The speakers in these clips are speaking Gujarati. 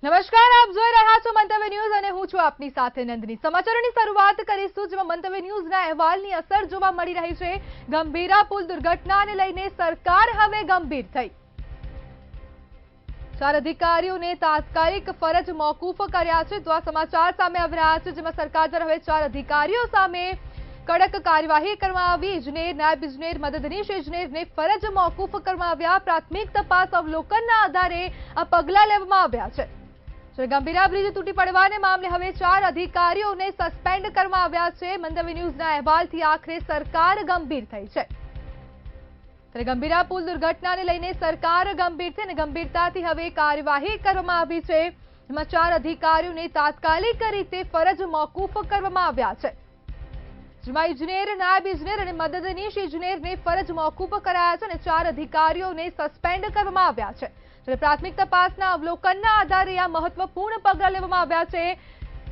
નમસ્કાર, આપ જોઈ રહ્યા છો મંતવ્ય ન્યૂઝ અને હું છું આપની સાથે નંદની। સમાચારોની શરૂઆત કરીશું જેમાં મંતવ્ય ન્યૂઝના અહેવાલની અસર જોવા મળી રહી છે। ગંભીરા પુલ દુર્ઘટનાને લઈને સરકાર હવે ગંભીર થઈ। 4 અધિકારીઓને તાત્કાલિક ફરજ મોકૂફ કર્યા છે। તો આ સમાચાર સામે આવી રહ્યા છે જેમાં સરકાર દ્વારા હવે 4 અધિકારીઓ સામે કડક કાર્યવાહી કરવામાં આવી। ઇજનેર, નાયબ ઇજનેર, મદદનીશ ઇજનેરને ફરજ મોકૂફ કરવામાં આવ્યા। પ્રાથમિક તપાસ અવલોકનના આધારે આ પગલાં લેવામાં આવ્યા છે। ગંભીરા બ્રિજ તૂટી પડવાને મામલે હવે 4 અધિકારીઓને સસ્પેન્ડ કરવામાં આવ્યા છે। મંતવ્ય ન્યૂઝના અહેવાલથી આખરે સરકાર ગંભીર થઈ છે। ત્યારે ગંભીરા પુલ દુર્ઘટનાને લઈને સરકાર ગંભીર છે અને ગંભીરતાથી હવે કાર્યવાહી કરવામાં આવી છે। જેમાં 4 અધિકારીઓને તાત્કાલિક રીતે ફરજ મોકૂફ કરવામાં આવ્યા છે। જેમાં ઇજનેર, નાયબ ઇજનેર અને મદદનીશ ઇજનેરને ફરજ મોકૂફ કરાયા છે અને 4 અધિકારીઓને સસ્પેન્ડ કરવામાં આવ્યા છે। પ્રાથમિક તપાસના અવલોકનના આધારે આ મહત્વપૂર્ણ પગલાં લેવામાં આવ્યા છે।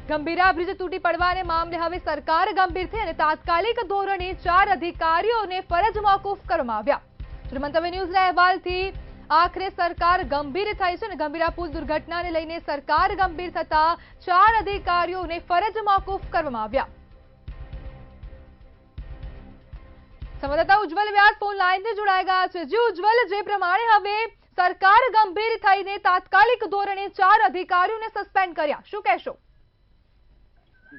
ગંભીરા બ્રિજ તૂટી પડવાને મામલે હવે સરકાર ગંભીર થઈ અને તાત્કાલિક ધોરણે 4 અધિકારીઓને ફરજ મોકૂફ કરવામાં આવ્યા। મંતવ્ય ન્યૂઝના અહેવાલથી આખરે સરકાર ગંભીર થઈ છે અને ગંભીરા પુલ દુર્ઘટનાને લઈને સરકાર ગંભીર થતા 4 અધિકારીઓને ફરજ મોકૂફ કરવામાં આવ્યા। સંવાદદાતા ઉજ્જવલ વ્યાસ ફોન લાઈનથી જોડાઈ ગયા છે। જી ઉજ્જવલ, જે પ્રમાણે હવે સરકાર ગંભીર થઈને તાત્કાલિક ધોરણે 4 અધિકારીઓને સસ્પેન્ડ કર્યા, શું કહેશો?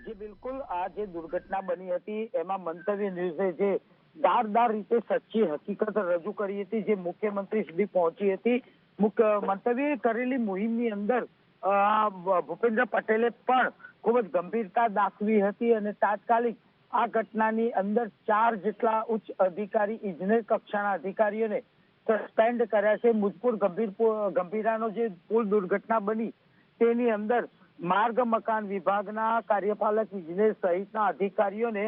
જી બિલકુલ, આ જે દુર્ઘટના બની હતી એમાં મંતવ્ય ન્યૂઝે જે ધારદાર રીતે સચ્ચી હકીકત રજૂ કરી હતી, જે મુખ્યમંત્રી સુધી પહોંચી હતી। મંતવ્ય કરેલી મુહિમની અંદર ભૂપેન્દ્ર પટેલે પણ ખૂબ જ ગંભીરતા દાખવી હતી અને તાત્કાલિક આ ઘટનાની અંદર 4 જેટલા ઉચ્ચ અધિકારી, ઇજનેર કક્ષાના અધિકારીઓને સસ્પેન્ડ કર્યા છે। મુજપુર ગંભીરાનો જે પુલ દુર્ઘટના બની તેની અંદર માર્ગ મકાન વિભાગના કાર્યપાલક ઇજનેર સહિતના અધિકારીઓને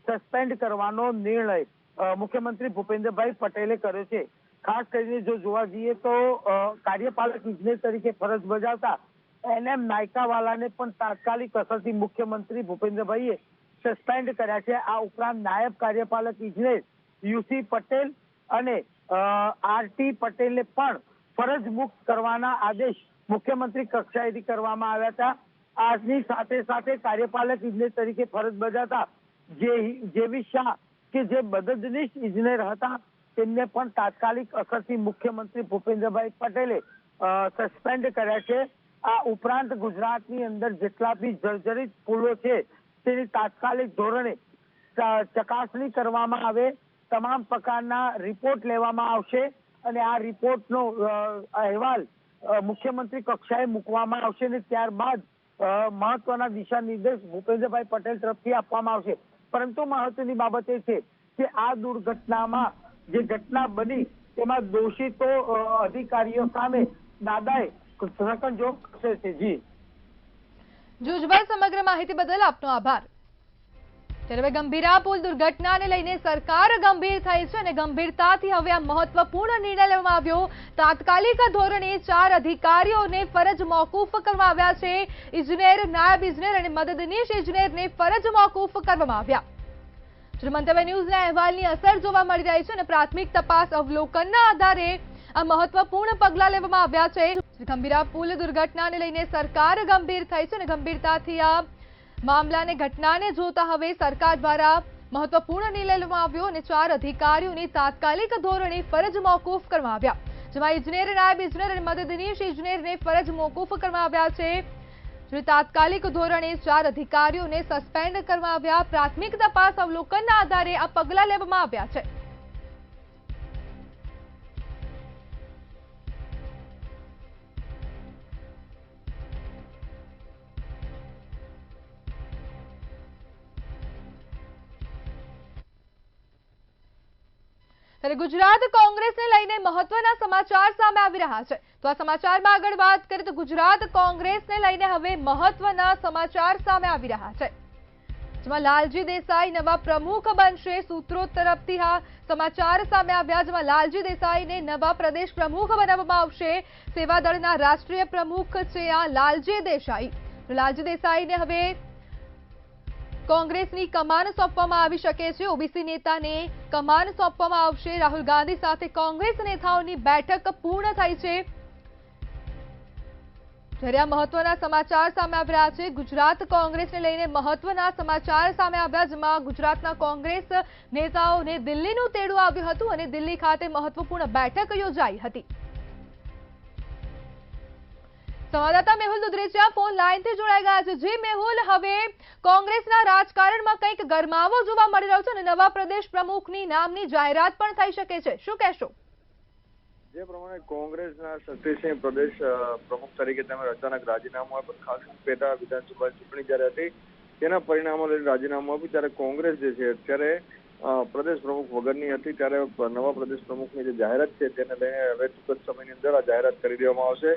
સસ્પેન્ડ કરવાનો નિર્ણય મુખ્યમંત્રી ભૂપેન્દ્રભાઈ પટેલે કર્યો છે। ખાસ કરીને જો જોવા જઈએ તો કાર્યપાલક ઇજનેર તરીકે ફરજ બજાવતા NM નાયકાવાલાને પણ તાત્કાલિક અસરથી મુખ્યમંત્રી ભૂપેન્દ્રભાઈએ સસ્પેન્ડ કર્યા છે। આ ઉપરાંત નાયબ કાર્યપાલક ઇજનેર UC પટેલ અને RT પટેલને પણ ફરજ મુક્ત કરવાના આદેશ મુખ્યમંત્રી કક્ષાએથી કરવામાં આવ્યા હતા। આજની સાથે સાથે કાર્યપાલક ઇજનેર તરીકે ફરજ બજાવતા જેવી શાહ કે જે મદદનીશ ઇજનેર હતા તેમને પણ તાત્કાલિક અસરથી મુખ્યમંત્રી ભૂપેન્દ્રભાઈ પટેલે સસ્પેન્ડ કર્યા છે। આ ઉપરાંત ગુજરાતની અંદર જેટલા બી જર્જરિત પુલો છે તેની તાત્કાલિક ધોરણે ચકાસણી કરવામાં આવે, તમામ પ્રકારના રિપોર્ટ લેવામાં આવશે અને આ રિપોર્ટનો અહેવાલ મુખ્યમંત્રી કક્ષાએ મૂકવામાં આવશે અને ત્યારબાદ મહત્વના દિશા નિર્દેશ ભૂપેન્દ્રભાઈ પટેલ તરફથી આપવામાં આવશે। પરંતુ મહત્વની બાબત એ છે કે આ દુર્ઘટનામાં જે ઘટના બની તેમાં દોષિતો અધિકારીઓ સામે દાદાએ સકંજો કસે છે। જી ઉજ્જવલ, સમગ્ર માહિતી બદલ આપનો આભાર। ત્યારે ગંભીરા પુલ દુર્ઘટનાને લઈને સરકાર ગંભીર થઈ છે અને ગંભીરતાથી હવે આ મહત્વપૂર્ણ નિર્ણય લેવામાં આવ્યો। તાત્કાલિક ધોરણે 4 અધિકારીઓને ફરજ મોકૂફ કરવામાં આવ્યા છે। ઇજનેર, નાયબ ઇજનેર અને મદદનીશ ઇજનેરને ફરજ મોકૂફ કરવામાં આવ્યા। મંતવ્ય ન્યૂઝના અહેવાલની અસર જોવા મળી રહી છે અને પ્રાથમિક તપાસ અવલોકનના આધારે આ મહત્વપૂર્ણ પગલાં લેવામાં આવ્યા છે। ગંભીરા પુલ દુર્ઘટનાને લઈને સરકાર ગંભીર થઈ છે અને ગંભીરતાથી આ મામલાને, ઘટનાને જોતા હવે સરકાર દ્વારા મહત્વપૂર્ણ નિર્ણય લેવામાં આવ્યો અને 4 અધિકારીઓને તાત્કાલિક ધોરણે ફરજ મોકૂફ કરવામાં આવ્યા। જેમાં ઇજનેર, નાયબ ઇજનેર અને મદદનીશ ઇજનેરને ફરજ મોકૂફ કરવામાં આવ્યા છે। તાત્કાલિક ધોરણે 4 અધિકારીઓને સસ્પેન્ડ કરવામાં આવ્યા। પ્રાથમિક તપાસ અવલોકનના આધારે આ પગલાં લેવામાં આવ્યા છે। ગુજરાત કોંગ્રેસને લઈને મહત્વના સમાચાર સામે આવી રહ્યા છે। તો આ સમાચારમાં આગળ વાત કરીએ તો ગુજરાત કોંગ્રેસને લઈને હવે મહત્વના સમાચાર સામે આવી રહ્યા છે। જેમાં લાલજી દેસાઈ નવા પ્રમુખ બનશે। સૂત્રો તરફથી આ સમાચાર સામે આવ્યા, જેમાં લાલજી દેસાઈને નવા પ્રદેશ પ્રમુખ બનાવવામાં આવશે। સેવાદળના રાષ્ટ્રીય પ્રમુખ છે આ લાલજી દેસાઈ। લાલજી દેસાઈને હવે કોંગ્રેસની કમાન સોંપવામાં આવી શકે છે। ઓબીસી નેતાને કમાન સોંપવામાં આવશે। રાહુલ ગાંધી સાથે કોંગ્રેસ નેતાઓની બેઠક પૂર્ણ થઈ છે। જ્યારે આ મહત્વના સમાચાર સામે આવી રહ્યા છે, ગુજરાત કોંગ્રેસને લઈને મહત્વના સમાચાર સામે આવ્યા, જેમાં ગુજરાતના કોંગ્રેસ નેતાઓને દિલ્હીનું તેડું આવ્યું હતું અને દિલ્હી ખાતે મહત્વપૂર્ણ બેઠક યોજાઈ હતી। સંવાદદાતા મેહુલ દુધરેચિયા ફોન લાઈનથી જોડાઈ ગયા છે। જી મેહુલ, હવે કોંગ્રેસના રાજકારણમાં કંઈક ગરમાવો જોવા મળી રહ્યો છે અને નવા પ્રદેશ પ્રમુખની નામની જાહેરાત પણ થઈ શકે છે, શું કહેશો? જે પ્રમાણે કોંગ્રેસના શક્તિસિંહ પ્રદેશ પ્રમુખ તરીકે તેમને અચાનક રાજીનામું આપ્યું, ખાસ પેટા વિધાનસભા ચૂંટણી જ્યારે હતી તેના પરિણામો લઈને રાજીનામું આપ્યું, ત્યારે કોંગ્રેસ જે છે અત્યારે પ્રદેશ પ્રમુખ વગરની હતી, ત્યારે નવા પ્રદેશ પ્રમુખની જે જાહેરાત છે તેને લઈને હવે ટૂંક જ સમયની અંદર આ જાહેરાત કરી દેવામાં આવશે।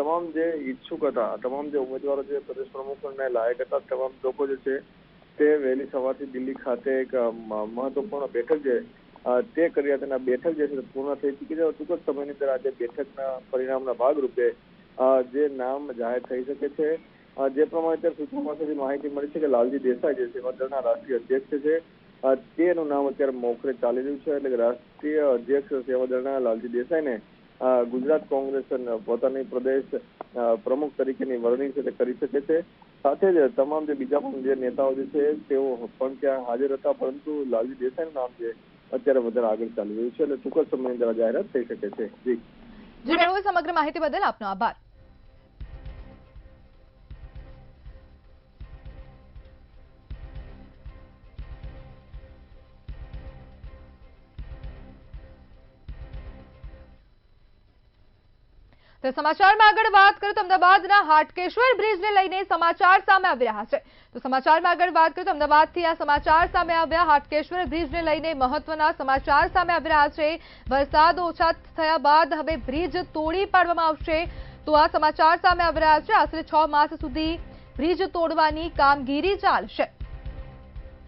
તમામ જે ઈચ્છુક હતા, તમામ જે ઉમેદવારો જે પ્રદેશ પ્રમુખને લાયક હતા, તમામ લોકો જે છે તે વહેલી સવારથી દિલ્હી ખાતે એક મહત્વપૂર્ણ બેઠક છે તે કરી હતી। બેઠક જે છે પૂર્ણ થઈ ચૂકી છે। ટૂંક જ સમયની અંદર આજે બેઠકના પરિણામના ભાગરૂપે જે નામ જાહેર થઈ શકે છે। જે પ્રમાણે અત્યારે સૂત્રો પાસેથી માહિતી મળી છે કે લાલજી દેસાઈ જે સેવાદળના રાષ્ટ્રીય અધ્યક્ષ છે તેનું નામ અત્યારે મોખરે ચાલી રહ્યું છે, એટલે કે રાષ્ટ્રીય અધ્યક્ષ સેવાદળના લાલજી દેસાઈને ગુજરાત કોંગ્રેસ પોતાની પ્રદેશ પ્રમુખ તરીકેની વરણી છે તે કરી શકે છે। સાથે જ તમામ જે બીજા પણ જે નેતાઓ જે છે તેઓ પણ ત્યાં હાજર હતા, પરંતુ લાલજી દેસાઈનું નામ છે અત્યારે વધારે આગળ ચાલી રહ્યું છે, એટલે ટૂંક જ સમયની અંદર જાહેરાત થઈ શકે છે। જી મેહુલ, સમગ્ર માહિતી બદલ આપનો આભાર। તો સમાચારમાં આગળ વાત કરીએ તો અમદાવાદના હાટકેશ્વર બ્રિજને લઈને સમાચાર સામે આવી રહ્યા છે। તો સમાચારમાં આગળ વાત કરીએ તો અમદાવાદથી આ સમાચાર સામે આવ્યા। હાટકેશ્વર બ્રિજને લઈને મહત્વના સમાચાર સામે આવી રહ્યા છે। વરસાદ ઓછા થયા બાદ હવે બ્રિજ તોડી પાડવામાં આવશે, તો આ સમાચાર સામે આવી રહ્યા છે। આશરે 6 માસ સુધી બ્રિજ તોડવાની કામગીરી ચાલશે।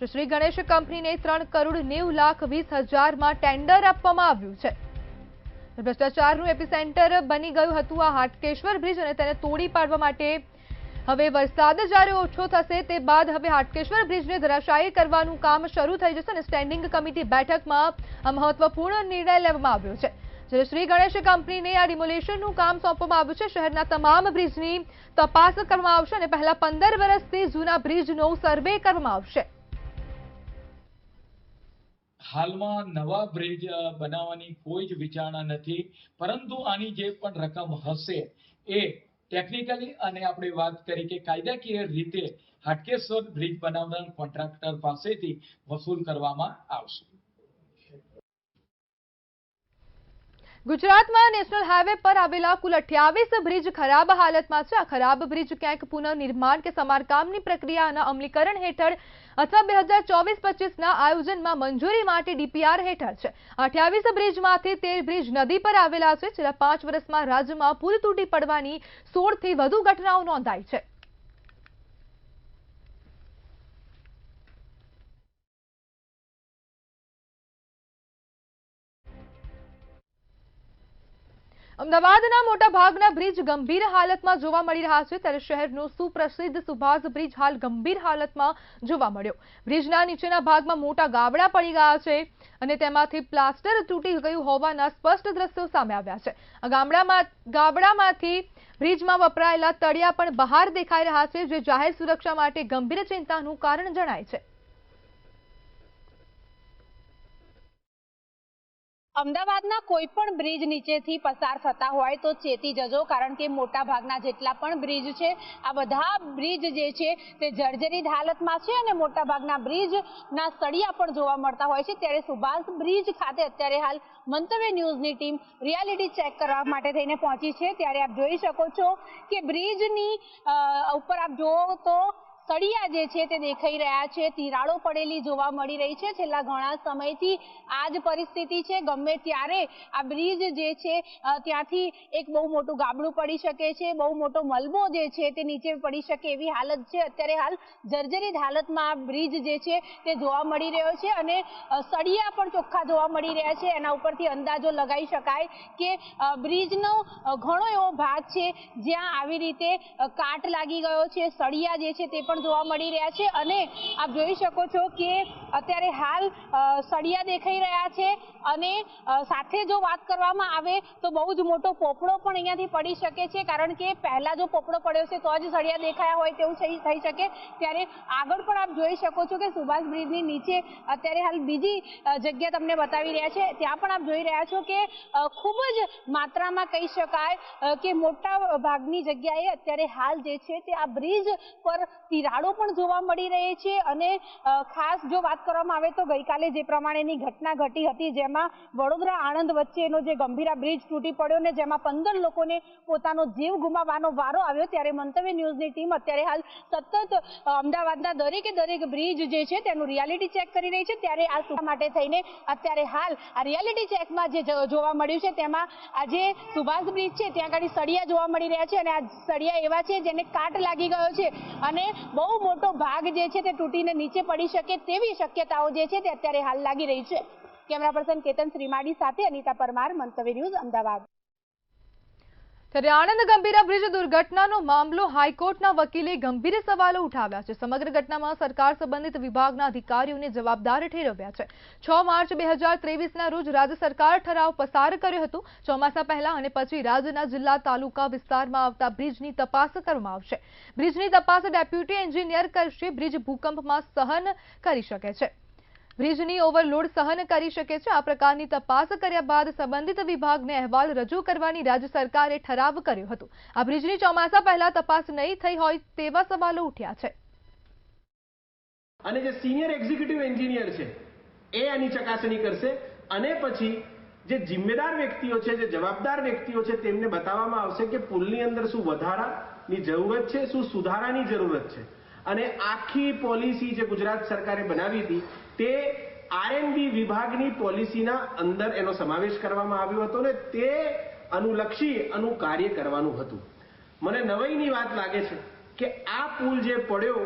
શ્રી ગણેશ કંપનીને 3,90,20,000માં ટેન્ડર આપવામાં આવ્યું છે। ભ્રષ્ટાચારનું એપિસેન્ટર બની ગયું હતું આ હાટકેશ્વર બ્રિજ, અને તેને તોડી પાડવા માટે હવે વરસાદ જ્યારે ઓછો થશે તે બાદ હવે હાટકેશ્વર બ્રિજને ધરાશાયી કરવાનું કામ શરૂ થઈ જશે અને સ્ટેન્ડિંગ કમિટી બેઠકમાં આ મહત્વપૂર્ણ નિર્ણય લેવામાં આવ્યો છે। જ્યારે શ્રી ગણેશ કંપનીને આ ડિમોલિશનનું કામ સોંપવામાં આવ્યું છે। શહેરના તમામ બ્રિજની તપાસ કરવામાં આવશે અને પહેલા 15 વર્ષથી જૂના બ્રિજનો સર્વે કરવામાં આવશે। હાલમાં નવા બ્રિજ બનાવવાની કોઈ જ વિચારણા નથી, પરંતુ આની જે પણ રકમ હશે એ ટેકનિકલી અને આપણે વાત કરી કે કાયદાકીય રીતે હાટકેશ્વર બ્રિજ બનાવનાર કોન્ટ્રાક્ટર પાસેથી વસૂલ કરવામાં આવશે। ગુજરાતમાં નેશનલ હાઈવે પર આવેલા કુલ 28 બ્રિજ ખરાબ હાલતમાં છે। આ ખરાબ બ્રિજ ક્યાંક પુનઃનિર્માણ કે સમારકામની પ્રક્રિયાના અમલીકરણ હેઠળ અથવા 2024-25ના આયોજનમાં મંજૂરી માટે ડીપીઆર હેઠળ છે। 28 બ્રિજમાંથી 13 બ્રિજ નદી પર આવેલા છે। છેલ્લા 5 વર્ષમાં રાજ્યમાં પુલ તૂટી પડવાની 16થી વધુ ઘટનાઓ નોંધાઈ છે। અમદાવાદના મોટા ભાગના બ્રિજ ગંભીર હાલતમાં જોવા મળી રહ્યા છે, ત્યારે શહેરનો સુપ્રસિદ્ધ સુભાષ બ્રિજ હાલ ગંભીર હાલતમાં જોવા મળ્યો। બ્રિજના નીચેના ભાગમાં મોટા ગાબડા પડી ગયા છે અને તેમાંથી પ્લાસ્ટર તૂટી ગયું હોવાના સ્પષ્ટ દ્રશ્યો સામે આવ્યા છે। આ ગાબડામાંથી બ્રિજમાં વપરાયેલા તળિયા પણ બહાર દેખાઈ રહ્યા છે, જે જાહેર સુરક્ષા માટે ગંભીર ચિંતાનું કારણ જણાય છે। અમદાવાદના કોઈ પણ બ્રિજ નીચેથી પસાર થતા હોય તો ચેતી જજો, કારણ કે મોટા ભાગના જેટલા પણ બ્રિજ છે આ બધા બ્રિજ જે છે તે જર્જરિત હાલતમાં છે અને મોટા ભાગના બ્રિજના સળિયા પણ જોવા મળતા હોય છે। ત્યારે સુભાષ બ્રિજ ખાતે અત્યારે હાલ મંતવ્ય ન્યૂઝની ટીમ રિયાલિટી ચેક કરવા માટે થઈને પહોંચી છે। ત્યારે આપ જોઈ શકો છો કે બ્રિજની ઉપર આપ જુઓ તો સળિયા જે છે તે દેખાઈ રહ્યા છે, તિરાડો પડેલી જોવા મળી રહી છે। છેલ્લા ઘણા સમયથી આ જ પરિસ્થિતિ છે। ગમે ત્યારે આ બ્રિજ જે છે ત્યાંથી એક બહુ મોટું ગાબડું પડી શકે છે, બહુ મોટો મલબો જે છે તે નીચે પડી શકે એવી હાલત છે। અત્યારે હાલ જર્જરિત હાલતમાં આ બ્રિજ જે છે તે જોવા મળી રહ્યો છે અને સળિયા પણ ચોખ્ખા જોવા મળી રહ્યા છે। એના ઉપરથી અંદાજો લગાવી શકાય કે બ્રિજનો ઘણો એવો ભાગ છે જ્યાં આવી રીતે કાટ લાગી ગયો છે, સળિયા જે છે તે પણ પણ જોવા મળી રહ્યા છે અને આપ જોઈ શકો છો કે અત્યારે હાલ સળિયા દેખાઈ રહ્યા છે અને સાથે જો વાત કરવામાં આવે તો બહુ જ મોટો પોપડો પણ અહીંયાથી પડી શકે છે, કારણ કે પહેલા જો પોપડો પડ્યો છે તો જ સળિયા દેખાયા હોય તેવું થઈ શકે. ત્યારે આગળ પણ આપ જોઈ શકો છો કે સુભાષ બ્રિજની નીચે અત્યારે હાલ બીજી જગ્યા તમને બતાવી રહ્યા છે, ત્યાં પણ આપ જોઈ રહ્યા છો કે ખૂબ જ માત્રામાં કહી શકાય કે મોટા ભાગની જગ્યાએ અત્યારે હાલ જે છે તે આ બ્રિજ પર તિરાડો પણ જોવા મળી રહી છે. અને ખાસ જો વાત કરવામાં આવે તો ગઈકાલે જે પ્રમાણેની ઘટના ઘટી હતી, જેમાં વડોદરા આણંદ વચ્ચેનો જે ગંભીરા બ્રિજ તૂટી પડ્યો ને જેમાં 15 લોકોને પોતાનો જીવ ગુમાવવાનો વારો આવ્યો, ત્યારે મંતવ્ય ન્યૂઝની ટીમ અત્યારે હાલ સતત અમદાવાદના દરેક બ્રિજ જે છે તેનું રિયાલિટી ચેક કરી રહી છે. ત્યારે આ સુવિધા માટે થઈને અત્યારે હાલ આ રિયાલિટી ચેકમાં જે જોવા મળ્યું છે તેમાં આ જે સુભાષ બ્રિજ છે ત્યાં આગળ સળિયા જોવા મળી રહ્યા છે અને આ સળિયા એવા છે જેને કાટ લાગી ગયો છે અને બહુ મોટો ભાગ જે છે તે તૂટીને નીચે પડી શકે તેવી શક્યતાઓ જે છે તે અત્યારે હાલ લાગી રહી છે. કેમેરા પર્સન કેતન શ્રીમાળી સાથે અનિતા પરમાર, મંતવ્ય ન્યૂઝ, અમદાવાદ. ત્યારે આણંદ ગંભીરા બ્રિજ દુર્ઘટનાનો મામલો હાઈકોર્ટના વકીલે ગંભીર સવાલો ઉઠાવ્યા છે. સમગ્ર ઘટનામાં સરકાર સંબંધિત વિભાગના અધિકારીઓને જવાબદાર ઠેરવ્યા છે. 6 માર્ચ 2023ના રોજ રાજ્ય સરકાર ઠરાવ પસાર કર્યો હતો. ચોમાસા પહેલા અને પછી રાજ્યના જિલ્લા તાલુકા વિસ્તારમાં આવતા બ્રિજની તપાસ કરવામાં આવશે. બ્રિજની તપાસ ડેપ્યુટી એન્જિનિયર કરશે. બ્રિજ ભૂકંપમાં સહન કરી શકે છે, બ્રિજની ઓવરલોડ સહન કરી શકે છે. આ પ્રકારની તપાસ કર્યા બાદ સંબંધિત વિભાગને અહેવાલ રજૂ કરવાની રાજ્ય સરકારે ઠરાવ કર્યો હતો. આ બ્રિજની ચોમાસા પહેલા તપાસ નહીં થઈ હોય તેવા સવાલો ઉઠ્યા છે. અને જે સિનિયર એક્ઝિક્યુટિવ એન્જિનિયર છે એ આની ચકાસણી કરશે અને પછી જે જિમ્મેદાર વ્યક્તિઓ છે, જે જવાબદાર વ્યક્તિઓ છે તેમને બતાવવામાં આવશે કે પુલની અંદર શું વધારાની જરૂરત છે, શું સુધારાની જરૂરત છે. અને આખી પોલિસી જે ગુજરાત સરકારે બનાવી હતી તે આરએનબી વિભાગની પોલિસીના અંદર એનો સમાવેશ કરવામાં આવ્યો હતો ને તે અનુલક્ષી કાર્ય કરવાનું હતું. મને નવાઈની વાત લાગે છે કે આ પુલ જે પડ્યો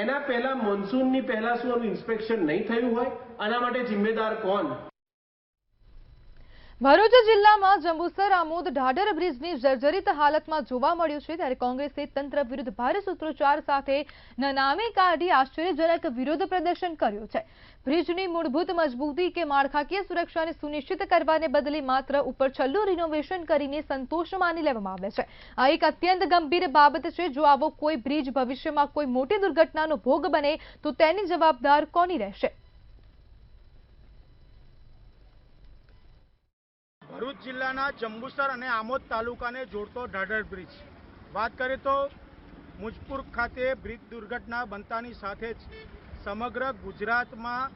એના પહેલા મોન્સૂનની પહેલા શું આનું ઇન્સ્પેક્શન નહીં થયું હોય, આના માટે જિમ્મેદાર કોણ? ભરૂચ જિલ્લામાં જંબુસર આમોદ ઢાઢર બ્રિજની જર્જરિત હાલતમાં જોવા મળ્યું છે. ત્યારે કોંગ્રેસે તંત્ર વિરુદ્ધ ભારે સૂત્રોચ્ચાર સાથે નનામી કાઢી આશ્ચર્યજનક વિરોધ પ્રદર્શન કર્યું છે. બ્રિજની મૂળભૂત મજબૂતી કે માળખાકીય સુરક્ષાને સુનિશ્ચિત કરવાને બદલે માત્ર ઉપર છલ્લું રિનોવેશન કરીને સંતોષ માની લેવામાં આવે છે. આ એક અત્યંત ગંભીર બાબત છે. જો આવો કોઈ બ્રિજ ભવિષ્યમાં કોઈ મોટી દુર્ઘટનાનો ભોગ બને તો તેની જવાબદાર કોની રહેશે? ભરૂચ જિલ્લાના જંબુસર અને આમોદ તાલુકાને જોડતો ઢાઢર બ્રિજ, વાત કરીએ તો મુજપુર ખાતે બ્રિજ દુર્ઘટના બનતાની સાથે જ સમગ્ર ગુજરાતમાં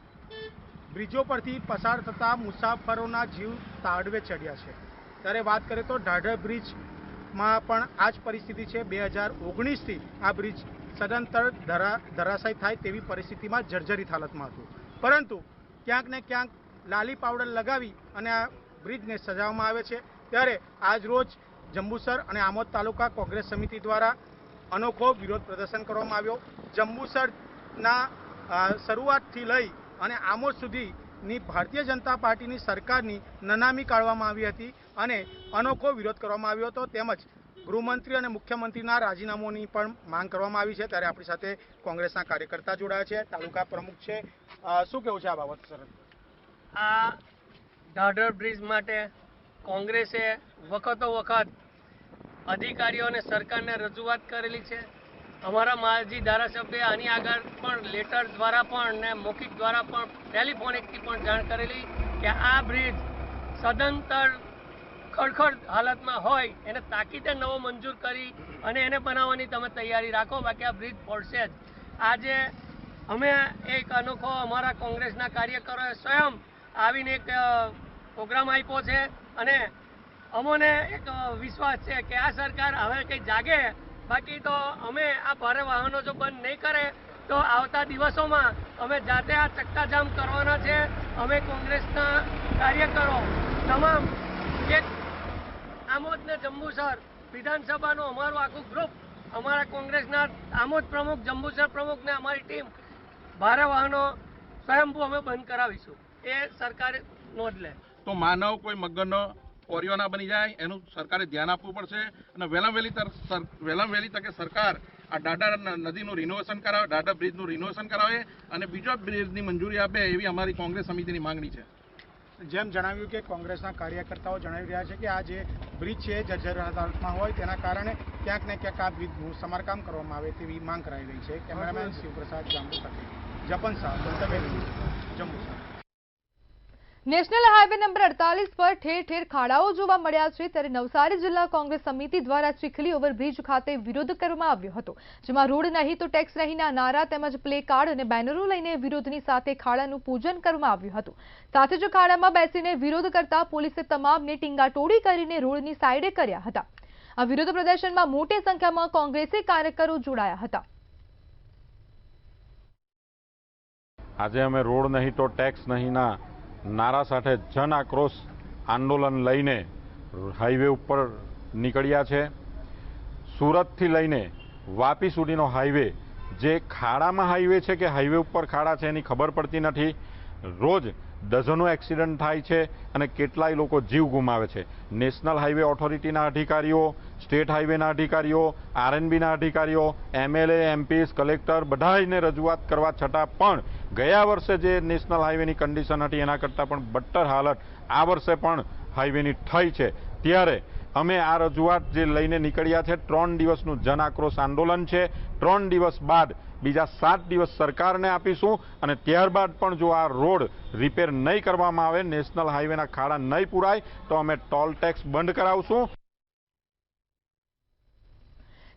બ્રિજો પરથી પસાર થતા મુસાફરોના જીવ તાળવે ચડ્યા છે. ત્યારે વાત કરીએ તો ઢાઢર બ્રિજમાં પણ આ જ પરિસ્થિતિ છે. 2019થી આ બ્રિજ સદંતર ધરાશાયી થાય તેવી પરિસ્થિતિમાં જર્જરિત હાલતમાં હતું, પરંતુ ક્યાંક ને ક્યાંક લાલી પાવડર લગાવી અને આ બ્રિજને સજાવવામાં આવે છે. ત્યારે આજ રોજ જંબુસર અને આમોદ તાલુકા કોંગ્રેસ સમિતિ દ્વારા અનોખો વિરોધ પ્રદર્શન કરવામાં આવ્યો. જંબુસરના શરૂઆતથી લઈ અને આમોદ સુધીની ભારતીય જનતા પાર્ટીની સરકારની નનામી કાઢવામાં આવી હતી અને અનોખો વિરોધ કરવામાં આવ્યો હતો. તેમજ ગૃહમંત્રી અને મુખ્યમંત્રીના રાજીનામાની પણ માંગ કરવામાં આવી છે. ત્યારે આપણી સાથે કોંગ્રેસના કાર્યકર્તા જોડાયા છે, તાલુકા પ્રમુખ છે. શું કહેવું છે આ બાબત સર? આ ઢાઢર બ્રિજ માટે કોંગ્રેસે વખતો વખત અધિકારીઓ અને સરકારને રજૂઆત કરેલી છે. અમારા માજી ધારાસભ્ય આની આગળ પણ લેટર દ્વારા પણ ને મૌખિક દ્વારા પણ ટેલિફોનિકથી પણ જાણ કરેલી કે આ બ્રિજ સદંતર ખડખડ હાલતમાં હોય એને તાકીદે નવો મંજૂર કરી અને એને બનાવવાની તમે તૈયારી રાખો, બાકી આ બ્રિજ પડશે જ. આજે અમે એક અનોખો અમારા કોંગ્રેસના કાર્યકરોએ સ્વયં આવીને એક પ્રોગ્રામ આપ્યો છે અને અમોને એક વિશ્વાસ છે કે આ સરકાર હવે કંઈ જાગે, બાકી તો અમે આ ભારે વાહનો જો બંધ નહીં કરે તો આવતા દિવસોમાં અમે જાતે આ ચક્કાજામ કરવાના છે. અમે કોંગ્રેસના કાર્યકરો તમામ એક આમોદ ને જંબુસર વિધાનસભાનું અમારું આખું ગ્રુપ, અમારા કોંગ્રેસના આમોદ પ્રમુખ, જંબુસર પ્રમુખ ને અમારી ટીમ ભારે વાહનો સ્વયંભૂ અમે બંધ કરાવીશું. એ સરકારે નોંધ લે. તો માનવ કોઈ મગરનો કોરિયો ના બની જાય એનું સરકારે ધ્યાન આપવું પડશે અને વહેલામ વહેલી તકે સરકાર આ દાદર નદીનું રિનોવેશન કરાવે, દાદર બ્રિજનું રિનોવેશન કરાવે અને બીજો બ્રિજની મંજૂરી આપે એવી અમારી કોંગ્રેસ સમિતિની માંગણી છે. જેમ જણાવ્યું કે કોંગ્રેસના કાર્યકર્તાઓ જણાવી રહ્યા છે કે આ જે બ્રિજ છે એ જર્જરિત હાલતમાં હોય તેના કારણે ક્યાંક ને ક્યાંક આ બ્રિજનું સમારકામ કરવામાં આવે તેવી માંગ કરાઈ રહી છે. કેમેરામેન શિવપ્રસાદ જાંબુ સાથે જપન શાહ, મંતવ્ય news, Jambusar. National highway number 48 પર ઠેર ઠેર ખાડાઓ જોવા મળ્યા છે, ત્યારે નવસારી જિલ્લા કોંગ્રેસ સમિતિ દ્વારા ચીખલી ઓવરબ્રિજ ખાતે વિરોધ કરવામાં આવ્યો હતો, જેમાં રોડ નહીં તો ટેક્સ નહીંના નારા તેમજ પ્લે કાર્ડ અને બેનરો લઈને વિરોધની સાથે ખાડાનું પૂજન કરવામાં આવ્યું હતું. સાથે જ ખાડામાં બેસીને વિરોધ કરતા પોલીસે તમામને ટીંગાટોળી કરીને રોડની સાઈડે કર્યા હતા. આ વિરોધ પ્રદર્શનમાં મોટી સંખ્યામાં કોંગ્રેસી કાર્યકરો જોડાયા હતા. આજે અમે રોડ નહીં તો ટેક્સ નહીંના નારા સાથે જન આક્રોશ આંદોલન લઈને હાઈવે ઉપર નીકળ્યા છે. સુરતથી લઈને વાપી સુધીનો હાઈવે જે ખાડામાં હાઈવે છે કે હાઈવે ઉપર ખાડા છે એની ખબર પડતી નથી. રોજ ડઝનો એક્સિડન્ટ થાય છે અને કેટલાય લોકો જીવ ગુમાવે છે. નેશનલ હાઈવે ઓથોરિટીના અધિકારીઓ, સ્ટેટ હાઈવેના અધિકારીઓ, આરએનબીના અધિકારીઓ, એમએલએ, એમપીસ, કલેક્ટર બધાને રજૂઆત કરવા છતાં પણ ગયા વર્ષે જે નેશનલ હાઈવેની કન્ડિશન હતી એના કરતાં પણ બદતર હાલત આ વર્ષે પણ હાઈવેની થઈ છે. ત્યારે અમે આ રજૂઆત જે લઈને નીકળ્યા છે, 3 દિવસનું જન આક્રોશ આંદોલન છે. 3 દિવસ બાદ બીજા 7 દિવસ સરકારને આપીશું અને ત્યારબાદ પણ જો આ રોડ રિપેર નહીં કરવામાં આવે, નેશનલ હાઈવેના ખાડા નહીં પૂરાય તો અમે ટોલ ટેક્સ બંધ કરાવશું.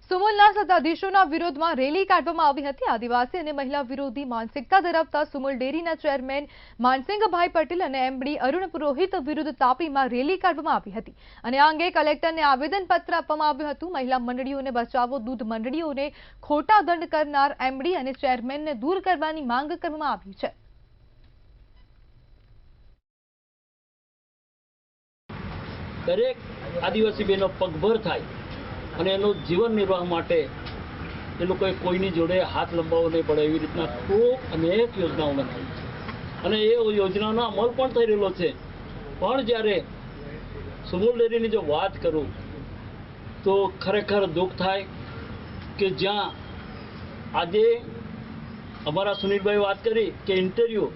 સુમુલના સત્તાધીશોના વિરોધમાં રેલી કાઢવામાં આવી હતી. આદિવાસી અને મહિલા વિરોધી માનસિકતા ધરાવતા સુમુલ ડેરીના ચેરમેન માનસિંગભાઈ પટેલ અને એમડી અરુણ પુરોહિત વિરુદ્ધ તાપીમાં રેલી કાઢવામાં આવી હતી અને આ અંગે કલેક્ટરને આવેદનપત્ર આપવામાં આવ્યું હતું. મહિલા મંડળીઓને બચાવો, દૂધ મંડળીઓને ખોટા દંડ કરનાર એમડી અને ચેરમેનને દૂર કરવાની માંગ કરવામાં આવી છે. દરેક આદિવાસી બહેનો પગભર થાય અને એનો જીવન નિર્વાહ માટે એ લોકોએ કોઈની જોડે હાથ લંબાવવો નહીં પડે એવી રીતના ખૂબ અનેક યોજનાઓ બનાવી છે અને એ યોજનાનો અમલ પણ થઈ રહેલો છે. પણ જ્યારે સુમુલ ડેરીની જો વાત કરું તો ખરેખર દુઃખ થાય કે જ્યાં આજે અમારા સુનિલભાઈ વાત કરી કે ઇન્ટરવ્યૂ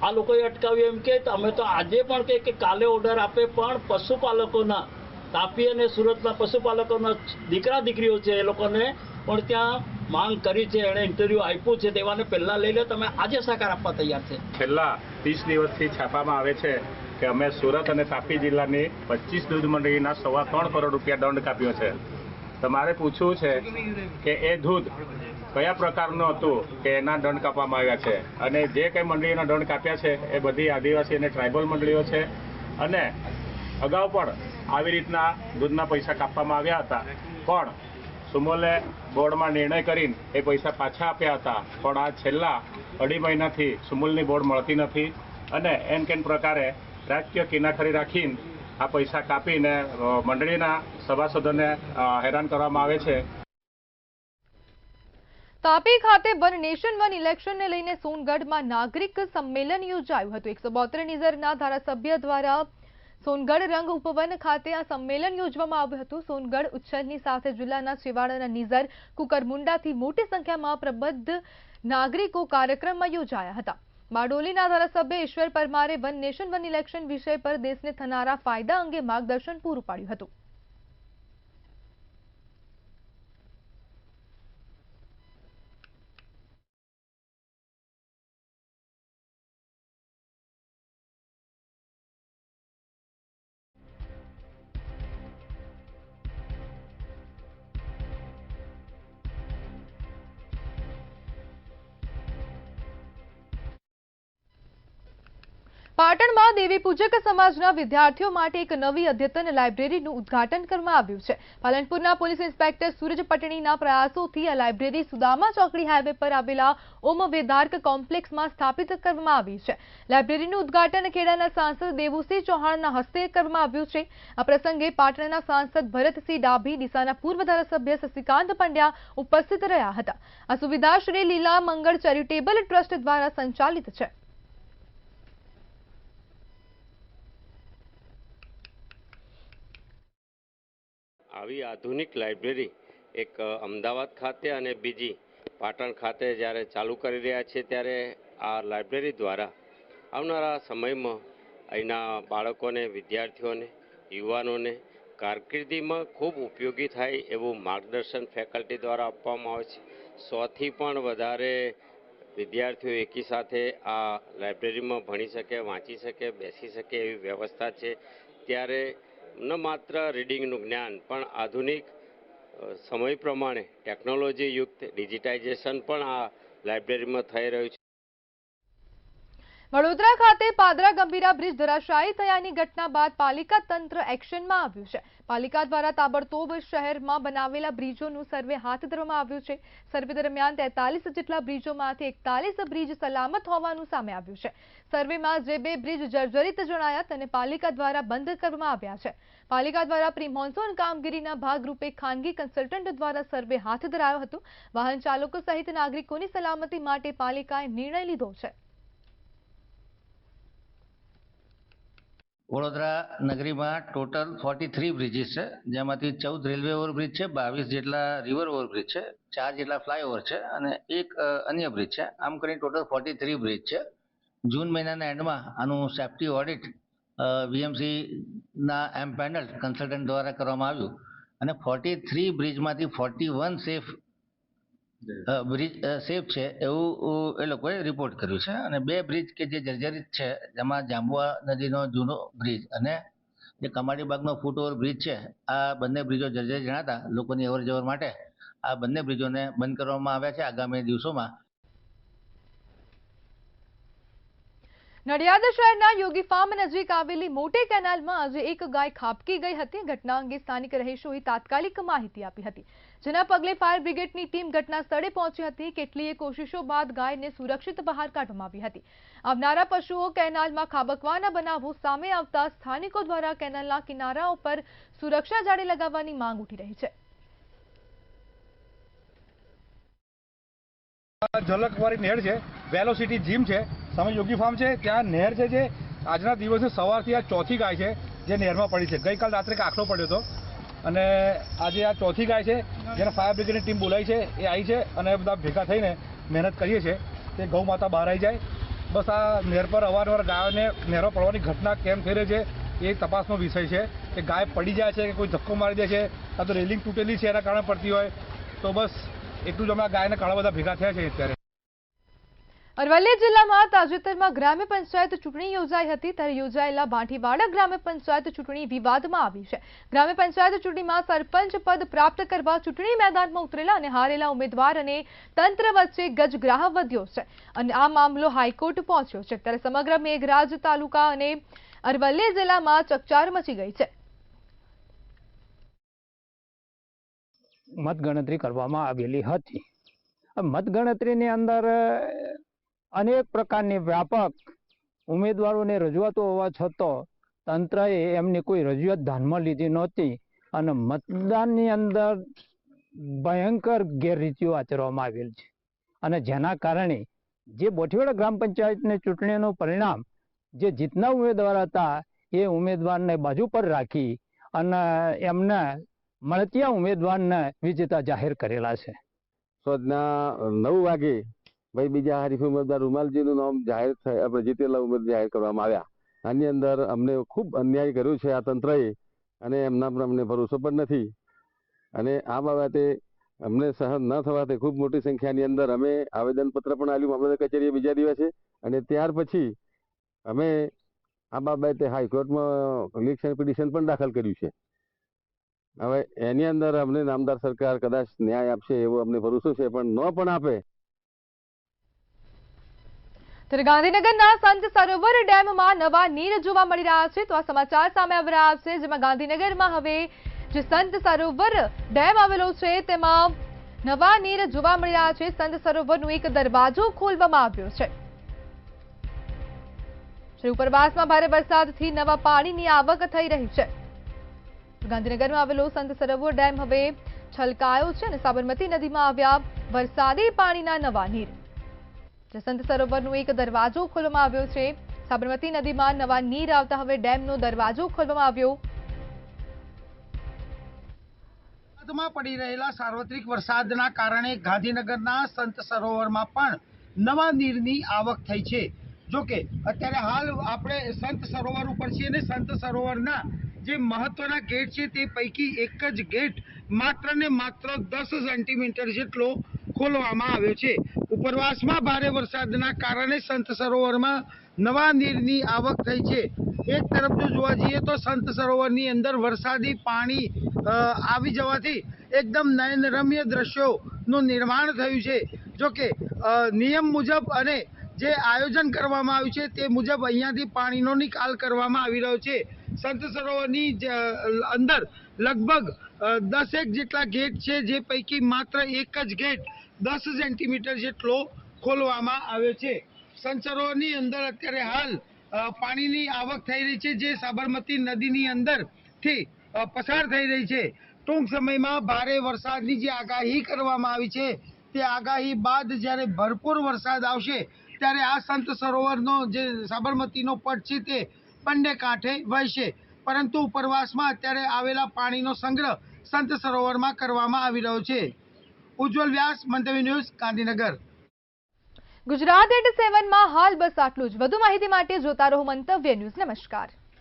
આ લોકોએ અટકાવ્યું એમ કે અમે તો આજે પણ કે કાલે ઓર્ડર આપે, પણ પશુપાલકોના તાપી અને સુરતના પશુપાલકોના દીકરા દીકરીઓ છે એ લોકોને પણ ત્યાં માંગ કરી છે, એણે ઇન્ટરવ્યૂ આપ્યું છે, તેવાને પહેલાં લઈ લે. તમે આજે સહકાર આપવા તૈયાર છે? છેલ્લા 30 દિવસથી છાપવામાં આવે છે કે અમે સુરત અને તાપી જિલ્લાની 25 દૂધ મંડળીના 3.25 કરોડ રૂપિયા દંડ કાપ્યો છે. તમારે પૂછવું છે કે એ દૂધ કયા પ્રકારનું હતું કે એના દંડ કાપવામાં આવ્યા છે, અને જે કંઈ મંડળીઓના દંડ કાપ્યા છે એ બધી આદિવાસી અને ટ્રાઇબલ મંડળીઓ છે. અને અગાઉ પણ આવી રીતના દૂધના પૈસા કાપવામાં આવ્યા હતા, પણ સુમોલે બોર્ડમાં નિર્ણય કરીને એ પૈસા પાછા આપ્યા હતા. પણ આ છેલ્લા 2.5 મહિનાથી સુમુલની બોર્ડ મળતી નથી અને એન કેન પ્રકારે રાજકીય કિનાખરી રાખીને આ પૈસા કાપીને મંડળીના સભાસદોને હેરાન કરવામાં આવે છે. તાપી ખાતે વન નેશન વન ઇલેક્શનને લઈને સોનગઢમાં નાગરિક સંમેલન યોજાયું હતું. 172 નિઝરના ધારાસભ્ય દ્વારા સોનગઢ રંગ ઉપવન ખાતે આ સંમેલન યોજવામાં આવ્યું હતું. સોનગઢ ઉચ્છલની સાથે જિલ્લાના છેવાડાના નિઝર, કુકરમુંડાથી મોટી સંખ્યામાં પ્રબુદ્ધ નાગરિકો કાર્યક્રમમાં યોજાયા હતા. બારડોલીના ધારાસભ્ય ઈશ્વર પરમારે વન નેશન વન ઇલેક્શન વિષય પર દેશને થનારા ફાયદા અંગે માર્ગદર્શન પૂરું પાડ્યું હતું. પાટણમાં દેવી પૂજક સમાજના વિદ્યાર્થીઓ માટે એક નવી અદ્યતન લાઇબ્રેરીનું ઉદ્ઘાટન કરવામાં આવ્યું છે. પાલનપુરના પોલીસ ઇન્સ્પેક્ટર સૂરજ પટણીના પ્રયાસોથી આ લાઇબ્રેરી સુદામા ચોકડી હાઈવે પર આવેલા ઓમ વેદાર્ક કોમ્પ્લેક્સમાં સ્થાપિત કરવામાં આવી છે. લાઇબ્રેરીનું ઉદ્ઘાટન ખેડાના સાંસદ દેવુસિંહ ચૌહાણના હસ્તે કરવામાં આવ્યું છે. આ પ્રસંગે પાટણના સાંસદ ભરતસિંહ ડાભી, ડીસાના પૂર્વ ધારાસભ્ય શશિકાંત પંડ્યા ઉપસ્થિત રહ્યા હતા. આ સુવિધા શ્રી લીલા મંગળ ચેરિટેબલ ટ્રસ્ટ દ્વારા સંચાલિત છે. આવી આધુનિક લાઇબ્રેરી એક અમદાવાદ ખાતે અને બીજી પાટણ ખાતે જ્યારે ચાલુ કરી રહ્યા છે, ત્યારે આ લાઇબ્રેરી દ્વારા આવનારા સમયમાં અહીંના બાળકોને, વિદ્યાર્થીઓને, યુવાનોને કારકિર્દીમાં ખૂબ ઉપયોગી થાય એવું માર્ગદર્શન ફેકલ્ટી દ્વારા આપવામાં આવે છે. 100થી પણ વધારે વિદ્યાર્થીઓ એકી સાથે આ લાઇબ્રેરીમાં ભણી શકે, વાંચી શકે, બેસી શકે એવી વ્યવસ્થા છે. ત્યારે ન માત્ર રીડિંગનું જ્ઞાન પણ આધુનિક સમય પ્રમાણે ટેકનોલોજી યુક્ત ડિજિટાઇઝેશન પણ આ લાઇબ્રેરીમાં થઈ રહ્યું છે. વડોદરા ખાતે પાદરા ગંભીરા બ્રિજ ધરાશાયી થયાની ઘટના બાદ પાલિકા તંત્ર એક્શનમાં આવ્યું છે. પાલિકા દ્વારા તાબડતોબ શહેરમાં બનાવેલા બ્રિજોનું સર્વે હાથ ધરવામાં આવ્યું છે. સર્વે દરમિયાન 43 જેટલા બ્રિજોમાંથી 41 બ્રિજ સલામત હોવાનું સામે આવ્યું છે. સર્વેમાં જે 2 બ્રિજ જર્જરિત જણાયા તેને પાલિકા દ્વારા બંધ કરવામાં આવ્યા છે. પાલિકા દ્વારા પ્રી મોન્સૂન કામગીરીના ભાગરૂપે ખાનગી કન્સલ્ટન્ટ દ્વારા સર્વે હાથ ધરાયો હતો. વાહન ચાલકો સહિત નાગરિકોની સલામતી માટે પાલિકાએ નિર્ણય લીધો છે. વડોદરા નગરીમાં ટોટલ 43 બ્રિજીસ છે, જેમાંથી 14 રેલવે ઓવરબ્રિજ છે, 22 જેટલા રિવર ઓવરબ્રિજ છે, 4 જેટલા ફ્લાયઓવર છે અને એક અન્ય બ્રિજ છે. આમ કરીને ટોટલ 43 બ્રિજ છે. જૂન મહિનાના એન્ડમાં આનું સેફ્ટી ઓડિટ વીએમસીના એમ પેનલ કન્સલ્ટન્ટ દ્વારા કરવામાં આવ્યું અને 43 બ્રિજમાંથી 41 સેફ છે એવું એ લોકોએ રિપોર્ટ કર્યું છે. અને 2 બ્રિજ કે જે જર્જરિત છે, જેમાં જાંબુઆ નદીનો જૂનો બ્રિજ અને જે કમાડીબાગનો ફૂટ ઓવર બ્રિજ છે, આ બંને બ્રિજો જર્જરિત જણાતા લોકોની અવર જવર માટે આ બંને બ્રિજોને બંધ કરવામાં આવ્યા છે. આગામી દિવસોમાં નડિયાદ શહેરના યોગી ફાર્મ નજીક આવેલી મોટી કેનાલમાં આજે એક ગાય ખાબકી ગઈ હતી. ઘટના અંગે સ્થાનિક રહીશોએ તાત્કાલિક માહિતી આપી હતી, જેના પગલે ફાયર બ્રિગેડની ટીમ ઘટના સ્થળે પહોંચી હતી. કેટલીય કોશિશો બાદ ગાયને સુરક્ષિત બહાર કાઢવામાં આવી હતી. આવનારા પશુઓ કેનાલમાં ખાબકવાના બનાવો સામે આવતા સ્થાનિકો દ્વારા કેનાલના કિનારાઓ પર સુરક્ષા જાળી લગાવવાની માંગ ઉઠી રહી છે. ઝલકવાળી નહેર છે, વેલોસિટી જીમ છે, સામે યોગી ફાર્મ છે, ત્યાં નહેર છે. જે આજના દિવસે સવારથી આ ચોથી ગાય છે જે નહેરમાં પડી છે. ગઈકાલ રાત્રે આખલો પડ્યો હતો અને આજે આ ચોથી ગાય છે, જેને ફાયર બ્રિગેડની ટીમ બોલાવી છે, એ આવી છે અને બધા ભેગા થઈને મહેનત કરીએ છીએ કે ગૌ માતા બહાર આવી જાય. બસ આ નહેર પર અવારનવાર ગાયોને નહેરો પડવાની ઘટના કેમ થઈ રહી છે એ તપાસનો વિષય છે. કે ગાય પડી જાય છે કે કોઈ ધક્કો મારી દે છે, કાં તો રેલિંગ તૂટેલી છે એના કારણે પડતી હોય, તો બસ એટલું જ અમે ગાયને કાળા બધા ભેગા થયા છે અત્યારે. અરવલ્લી જિલ્લામાં તાજેતરમાં ગ્રામ્ય પંચાયત ચૂંટણી યોજાઈ હતી, ત્યારે યોજાયેલા બાંઠીવાડા ગ્રામ્ય પંચાયત ચૂંટણી વિવાદમાં આવી છે. ગ્રામ્ય પંચાયત ચૂંટણીમાં સરપંચ પદ પ્રાપ્ત કરવા ચૂંટણી મેદાનમાં ઉતરેલા અને હારેલા ઉમેદવાર અને તંત્ર વચ્ચે ગજગ્રાહ વધ્યો છે અને આ મામલો હાઈકોર્ટ પહોંચ્યો છે. ત્યારે સમગ્ર મેઘરાજ તાલુકા અને અરવલ્લી જિલ્લામાં ચકચાર મચી ગઈ છે. મતગણતરી કરવામાં આવેલી હતી. મતગણતરીની અંદર અનેક પ્રકારની વ્યાપક ઉમેદવારોને રજૂઆતો હોવા છતાં તંત્રએ એમની કોઈ રજૂઆત ધ્યાનમાં લીધી નહોતી અને મતદાનની અંદર ભયંકર ગેરરીતિઓ આચરવામાં આવેલ છે અને જેના કારણે જે બોઠીવાડા ગ્રામ પંચાયતની ચૂંટણીનું પરિણામ જે જીતના ઉમેદવાર હતા એ ઉમેદવારને બાજુ પર રાખી અને એમને મળતિયા ઉમેદવારને વિજેતા જાહેર કરેલા છે. સાંજના 9 વાગે ભાઈ બીજા હરીફ ઉમેદવાર રૂમાલજીનું નામ જાહેર થાય, આપણે જીતેલા ઉમેદવાર જાહેર કરવામાં આવ્યા. આની અંદર અમને ખૂબ અન્યાય કર્યું છે આ તંત્રએ અને એમના પર અમને ભરોસો પણ નથી અને આ બાબતે અમને સહન ન થવાથી ખૂબ મોટી સંખ્યાની અંદર અમે આવેદનપત્ર પણ આપ્યું મામલતદાર કચેરીએ બીજા દિવસે અને ત્યાર પછી અમે આ બાબતે હાઈકોર્ટમાં ઇલેક્શન પિટિશન પણ દાખલ કર્યું છે. હવે એની અંદર અમને નામદાર સરકાર કદાચ ન્યાય આપશે એવો અમને ભરોસો છે, પણ ન પણ આપે. ત્યારે ગાંધીનગરના સંત સરોવર ડેમમાં નવા નીર જોવા મળી રહ્યા છે. તો આ સમાચાર સામે આવી રહ્યા છે, જેમાં ગાંધીનગરમાં હવે જે સંત સરોવર ડેમ આવેલો છે તેમાં નવા નીર જોવા મળી રહ્યા છે. સંત સરોવરનો એક દરવાજો ખોલવામાં આવ્યો છે. ઉપરવાસમાં ભારે વરસાદથી નવા પાણીની આવક થઈ રહી છે. ગાંધીનગરમાં આવેલો સંત સરોવર ડેમ હવે છલકાયો છે અને સાબરમતી નદીમાં આવ્યા વરસાદી પાણીના નવા નીર. સંત સરોવરનો એક દરવાજો ખોલવામાં આવ્યો છે. સાબરમતી નદીમાં નવા નીર આવતા હવે ડેમનો દરવાજો ખોલવામાં આવ્યો. માં પડી રહેલા સાર્વત્રિક વરસાદના કારણે ગાંધીનગરના સંત સરોવરમાં પણ નવા નીરની આવક થઈ છે। જોકે અત્યારે હાલ આપણે સંત સરોવર ઉપર છીએ અને સંત સરોવરના જે મહત્વના ગેટ છે તે પૈકી એક જ ગેટ માત્ર ને માત્ર 10 સેન્ટીમીટર જેટલો ખોલવામાં આવ્યો છે। ઉપરવાસમાં ભારે વરસાદના કારણે સંત સરોવરમાં નવા નીરની આવક થઈ છે। એક તરફ જો જોવા જઈએ તો સંત સરોવરની અંદર વરસાદી પાણી આવી જવાથી એકદમ નયનરમ્ય દ્રશ્યોનું નિર્માણ થયું છે। જો કે નિયમ મુજબ અને જે આયોજન કરવામાં આવ્યું છે તે મુજબ અહીંયાથી પાણીનો નિકાલ કરવામાં આવી રહ્યો છે। સંત સરોવરની અંદર લગભગ 10 જેટલા ગેટ છે, જે પૈકી માત્ર એક જ ગેટ 10 સેન્ટીમીટર જેટલો ખોલવામાં આવ્યો છે। સંત સરોવરની અંદર અત્યારે હાલ પાણીની આવક થઈ રહી છે, જે સાબરમતી નદીની અંદરથી પસાર થઈ રહી છે। ટૂંક સમયમાં ભારે વરસાદની જે આગાહી કરવામાં આવી છે તે આગાહી બાદ જ્યારે ભરપૂર વરસાદ આવશે ત્યારે આ સંત સરોવરનો જે સાબરમતીનો પટ છે તે બંને કાંઠે વહેશે। પરંતુ ઉપરવાસમાં અત્યારે આવેલા પાણીનો સંગ્રહ સંત સરોવરમાં કરવામાં આવી રહ્યો છે। ઉજ્જવલ વ્યાસ, મંતવ્ય ન્યૂઝ, ગાંધીનગર। ગુજરાત 87 માં હાલ બસ આટલું જ। વધુ માહિતી માટે જોતા રહો મંતવ્ય ન્યૂઝ। નમસ્કાર।